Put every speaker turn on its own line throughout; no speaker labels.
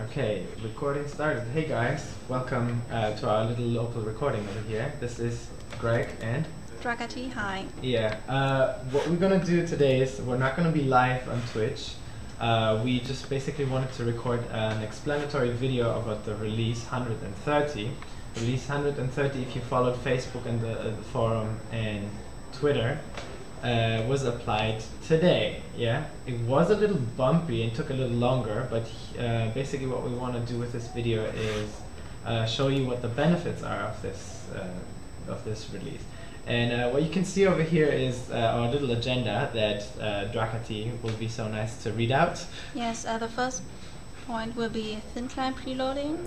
Okay, recording started. Hey guys, welcome to our little local recording over here. This is Greg and
Drakati, hi.
yeah. What we're gonna do today is we're not gonna be live on Twitch. We just basically wanted to record an explanatory video about the release 130. Release 130, if you followed Facebook and the forum and Twitter, was applied today. Yeah, it was a little bumpy and took a little longer, but basically what we want to do with this video is show you what the benefits are of this release. And what you can see over here is our little agenda that Drakati will be so nice to read out.
Yes, the first point will be thin client preloading,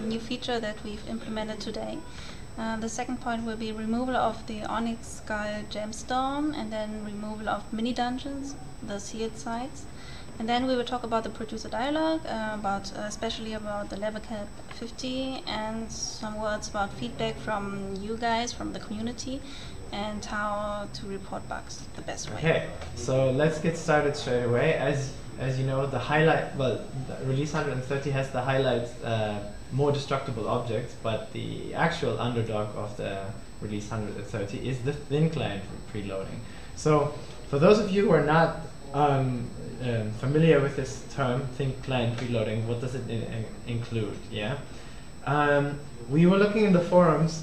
new feature that we've implemented today. The second point will be removal of the Onyx Skull Gemstone, and then removal of mini dungeons, the sealed sites. And then we will talk about the producer dialogue, especially about the Levelcap 50, and some words about feedback from you guys, from the community, and how to report bugs the best way.
Okay, so let's get started straight away. As you know, the highlight, well, the release 130 has the highlights, more destructible objects, but the actual underdog of the release 130 is the thin client preloading. So for those of you who are not familiar with this term, thin client preloading, what does it include? Yeah, we were looking in the forums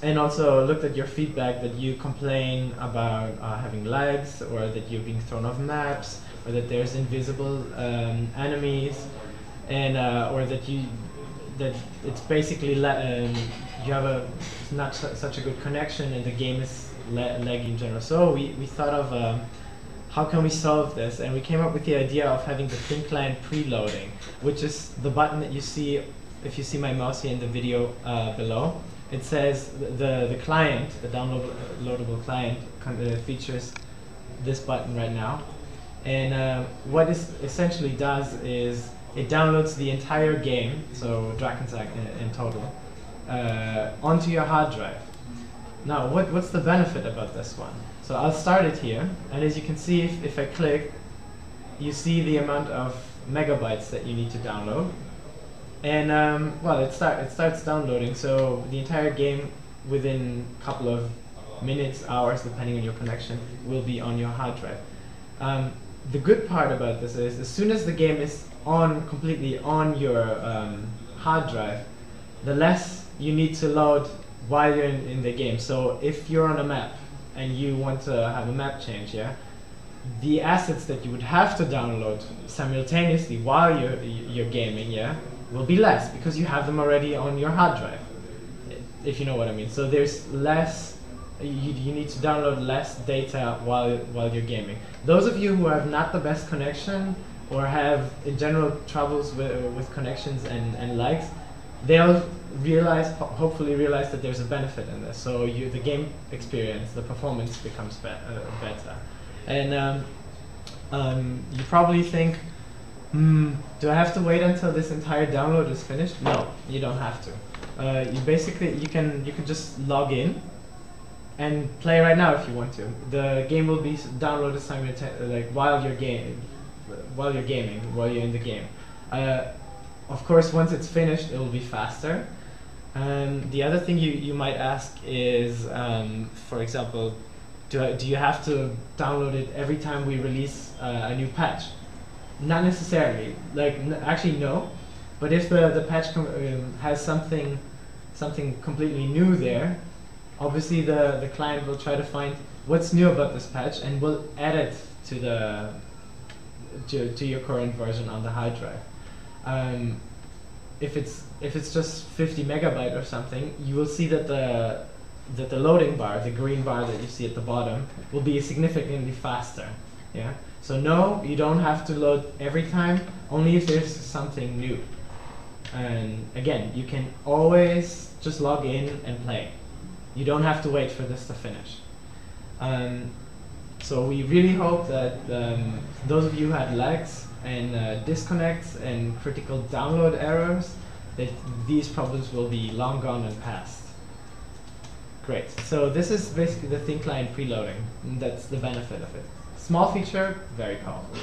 and also looked at your feedback that you complain about having lags, or that you're being thrown off maps, or that there's invisible enemies, and or that it's basically you have not such a good connection and the game is laggy in general. So we thought of how can we solve this, and we came up with the idea of having the thin client preloading, which is the button that you see if you see my mouse here in the video below. It says the client, the downloadable client, features this button right now, and what this essentially does is it downloads the entire game, so Drakensag in total, onto your hard drive. Now, what's the benefit about this one? So I'll start it here, and as you can see, if I click, you see the amount of megabytes that you need to download. And well, it starts downloading, so the entire game within a couple of minutes, hours, depending on your connection, will be on your hard drive. The good part about this is, as soon as the game is completely on your hard drive, the less you need to load while you're in the game. So if you're on a map and you want to have a map change, yeah, the assets that you would have to download simultaneously while you're gaming, yeah, will be less because you have them already on your hard drive, if you know what I mean. So there's less. You need to download less data while you're gaming. Those of you who have not the best connection or have in general troubles with connections and lags, they'll hopefully realize that there's a benefit in this. So the game experience, the performance becomes better. And you probably think, do I have to wait until this entire download is finished? No, you don't have to. You can just log in and play right now if you want to. The game will be downloaded simultaneously, like while you're gaming, while you're in the game. Of course, once it's finished, it will be faster. The other thing you might ask is, for example, do you have to download it every time we release a new patch? Not necessarily. Actually, no. But if the patch has something completely new there, obviously the client will try to find what's new about this patch and will add it to your current version on the hard drive. If it's just 50 megabyte or something, you will see that the loading bar, the green bar that you see at the bottom, will be significantly faster. Yeah. So no, you don't have to load every time, only if there's something new. And again, you can always just log in and play. You don't have to wait for this to finish. So we really hope that those of you who had lags and disconnects and critical download errors, that these problems will be long gone and past. Great. So this is basically the thin client preloading. That's the benefit of it. Small feature, very powerful.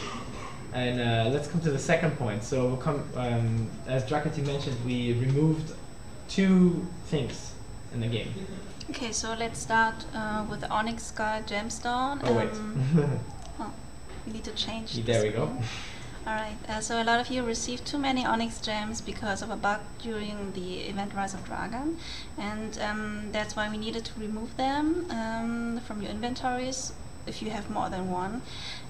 And let's come to the second point. So we'll come, as Drakati mentioned, we removed 2 things in the game.
Okay, so let's start with the Onyx Skull Gemstone.
Oh wait.
Oh, we need to change.
There we go.
Alright, so a lot of you received too many Onyx gems because of a bug during the event Rise of Dragon, and that's why we needed to remove them from your inventories if you have more than one.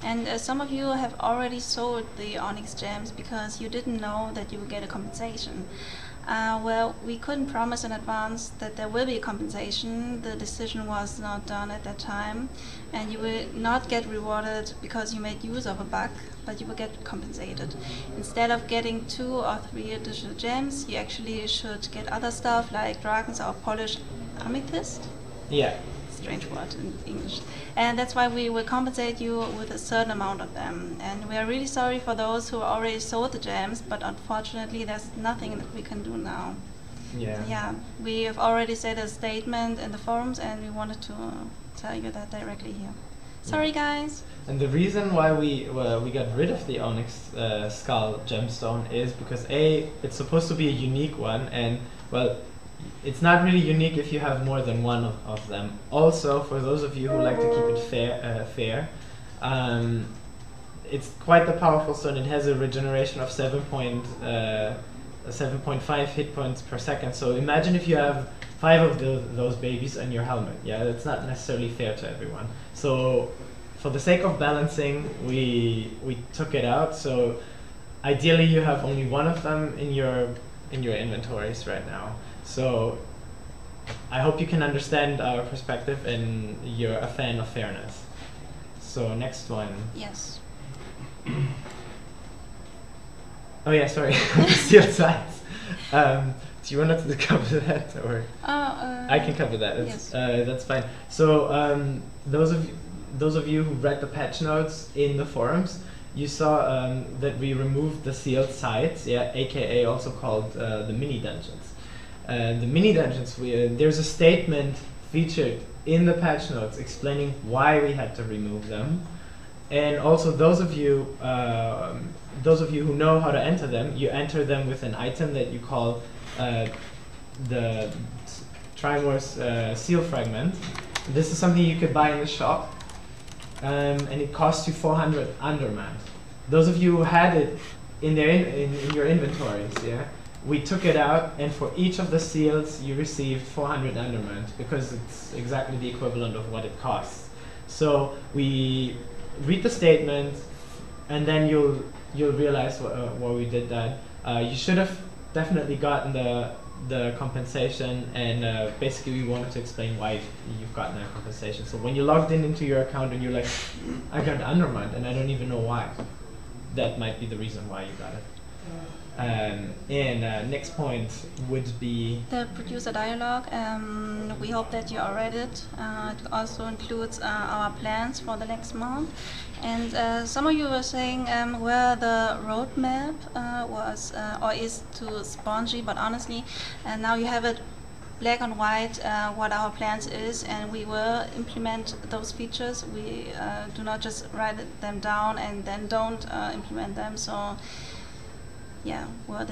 And some of you have already sold the Onyx gems because you didn't know that you would get a compensation. Well, we couldn't promise in advance that there will be a compensation. The decision was not done at that time, and you will not get rewarded because you made use of a bug, but you will get compensated. Instead of getting 2 or 3 additional gems, you actually should get other stuff like dragons or polished amethyst.
Yeah.
Strange word in English. And that's why we will compensate you with a certain amount of them. And we are really sorry for those who already sold the gems, but unfortunately there's nothing that we can do now.
Yeah.
So yeah, we have already said a statement in the forums, and we wanted to tell you that directly here. Sorry, guys.
And the reason why we got rid of the Onyx Skull Gemstone is because A, it's supposed to be a unique one, and well, it's not really unique if you have more than one of them. Also, for those of you who like to keep it fair, it's quite the powerful stone. It has a regeneration of 7.5 hit points per second. So imagine if you have 5 of those babies on your helmet. Yeah, that's not necessarily fair to everyone. So for the sake of balancing, we took it out. So ideally, you have only one of them in your inventories right now. So I hope you can understand our perspective and you're a fan of fairness. So next one.
Yes.
Oh yeah, sorry. Sealed sides. Do you want us to cover that, or I can cover that?
Yes.
That's fine. So those of you who read the patch notes in the forums, you saw that we removed the sealed sides, yeah, aka also called the mini dungeons. The mini dungeons, there's a statement featured in the patch notes explaining why we had to remove them, and also those of you who know how to enter them, you enter them with an item that you call the Trimor's seal fragment. This is something you could buy in the shop, and it costs you 400 undermant. Those of you who had it in your inventories, yeah. We took it out, and for each of the seals, you received 400 undermant because it's exactly the equivalent of what it costs. So we read the statement, and then you'll realize why we did that. You should have definitely gotten the compensation, and basically we wanted to explain why you've gotten that compensation. So when you logged into your account and you're like, I got undermant, and I don't even know why, that might be the reason why you got it. Next point would be
the producer dialogue. We hope that you all read it. It also includes our plans for the next month. And some of you were saying where the roadmap was or is to Spongy, but honestly, now you have it black and white what our plans is, and we will implement those features. We do not just write them down and then don't implement them. So yeah, well,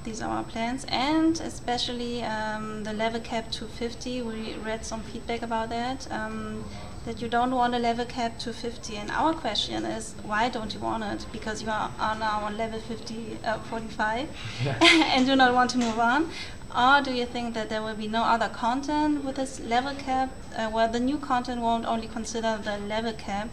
these are our plans, and especially the level cap to 50. We read some feedback about that, that you don't want a level cap to 50. And our question is, why don't you want it? Because you are now on level 45 yeah. and do not want to move on? Or do you think that there will be no other content with this level cap? Well, the new content won't only consider the level cap,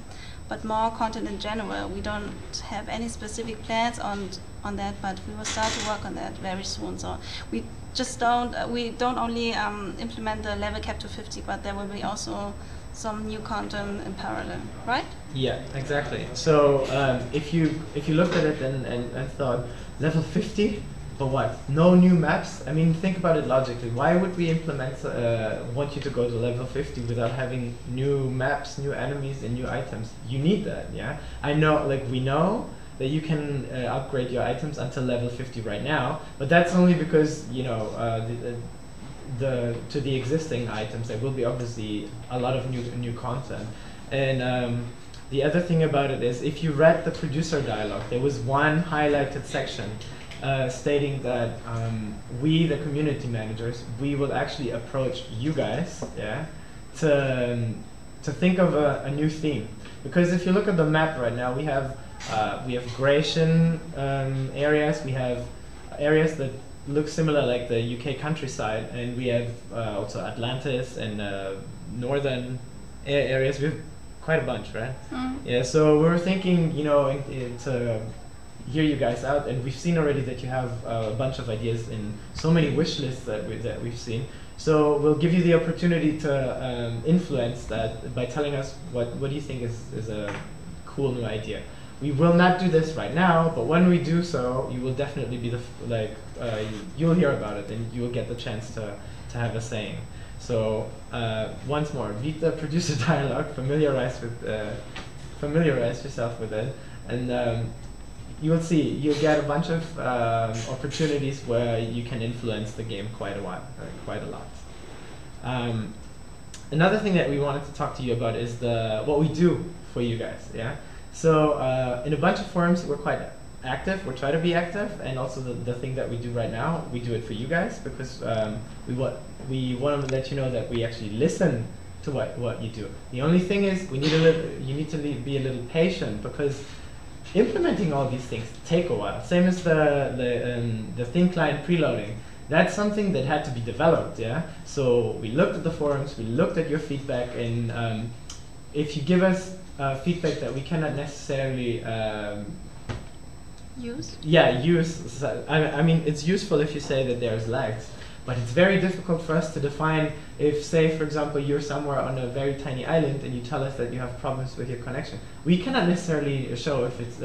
but more content in general. We don't have any specific plans on that, but we will start to work on that very soon. So we just don't only implement the level cap to 50, but there will be also some new content in parallel, right?
Yeah, exactly. So if you looked at it and thought level 50, but what? No new maps? I mean, think about it logically. Why would we want you to go to level 50 without having new maps, new enemies, and new items? You need that, yeah? I know, like, we know that you can upgrade your items until level 50 right now, but that's only because, you know, to the existing items, there will be obviously a lot of new content. And The other thing about it is, if you read the producer dialogue, there was one highlighted section stating that we, the community managers, we will actually approach you guys, yeah, to think of a new theme. Because if you look at the map right now, we have Grecian areas, we have areas that look similar like the UK countryside, and we have also Atlantis and northern areas. We have quite a bunch, right? Mm. Yeah, so we were thinking, you know, to hear you guys out, and we've seen already that you have a bunch of ideas in so many wish lists that we've seen. So we'll give you the opportunity to influence that by telling us what you think is a cool new idea. We will not do this right now, but when we do so, you will definitely be you'll hear about it, and you will get the chance to have a saying. So once more, read the producer dialogue, familiarize yourself with it, and you will see you'll get a bunch of opportunities where you can influence the game quite a lot. Another thing that we wanted to talk to you about is what we do for you guys. Yeah. So in a bunch of forums, we're quite active. We try to be active, and also the thing that we do right now, we do it for you guys because we want to let you know that we actually listen to what you do. The only thing is, you need to be a little patient, because implementing all these things take a while. Same as the thin client preloading. That's something that had to be developed. Yeah. So we looked at the forums, we looked at your feedback, and if you give us feedback that we cannot necessarily
use?
Yeah, use. I mean, it's useful if you say that there's lags, but it's very difficult for us to define if, say, for example, you're somewhere on a very tiny island and you tell us that you have problems with your connection. We cannot necessarily show if it's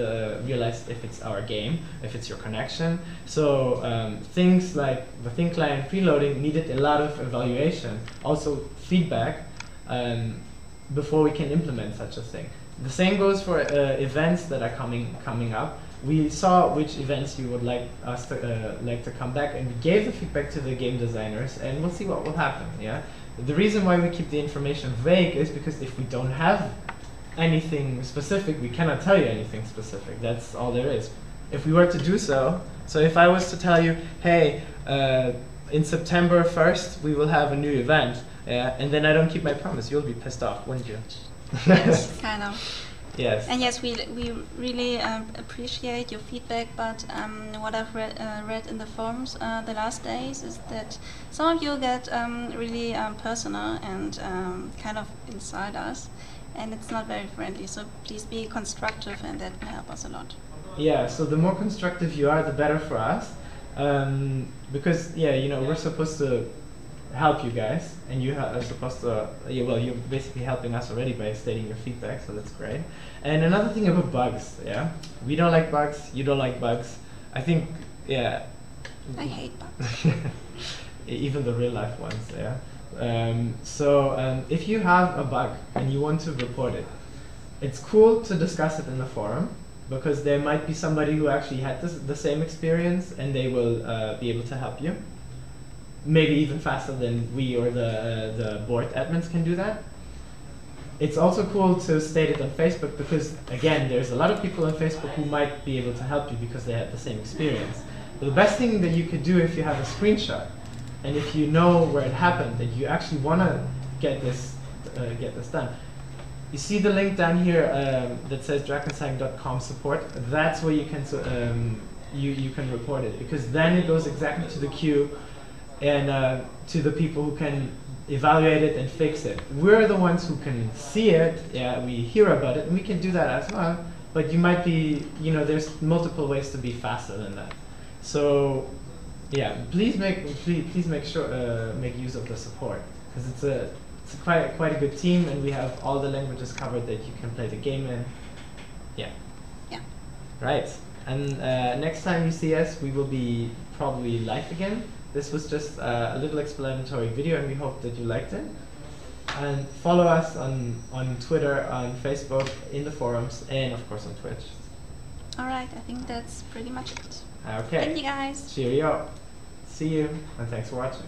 realize if it's our game, if it's your connection. So things like the thin client preloading needed a lot of evaluation, also feedback, before we can implement such a thing. The same goes for events that are coming up. We saw which events you would like us to come back, and we gave the feedback to the game designers, and we'll see what will happen. Yeah. The reason why we keep the information vague is because if we don't have anything specific, we cannot tell you anything specific. That's all there is. If we were to do so if I was to tell you, hey, in September 1st we will have a new event, and then I don't keep my promise, you'll be pissed off, wouldn't you?
Yes, kind of.
Yes.
And yes, we really appreciate your feedback, but what I've read in the forums the last days is that some of you get really personal and kind of inside us, and it's not very friendly. So please be constructive, and that will help us a lot.
Yeah, so the more constructive you are, the better for us, because yeah, you know, we're supposed to help you guys, and you are supposed to, well, you're basically helping us already by stating your feedback, so that's great. And another thing about bugs, yeah, we don't like bugs, you don't like bugs. I think, yeah.
I hate bugs.
Even the real life ones, yeah. If you have a bug and you want to report it, it's cool to discuss it in the forum, because there might be somebody who actually had the same experience, and they will be able to help you. Maybe even faster than we or the board admins can do that. It's also cool to state it on Facebook, because again, there's a lot of people on Facebook who might be able to help you because they had the same experience. But the best thing that you could do, if you have a screenshot and if you know where it happened, that you actually want to get this done. You see the link down here that says drakensheim.com support. That's where you can you can report it, because then it goes exactly to the queue and to the people who can evaluate it and fix it. We're the ones who can see it, yeah, we hear about it, and we can do that as well, but you might be, you know, there's multiple ways to be faster than that. So yeah, please make sure make use of the support, because it's quite a good team, and we have all the languages covered that you can play the game in. Yeah.
Yeah.
Right. And next time you see us, we will be probably live again. This was just a little explanatory video, and we hope that you liked it. And follow us on Twitter, on Facebook, in the forums, and of course on Twitch.
All right, I think that's pretty much it.
Okay.
Thank you guys.
Cheerio. See you, and thanks for watching.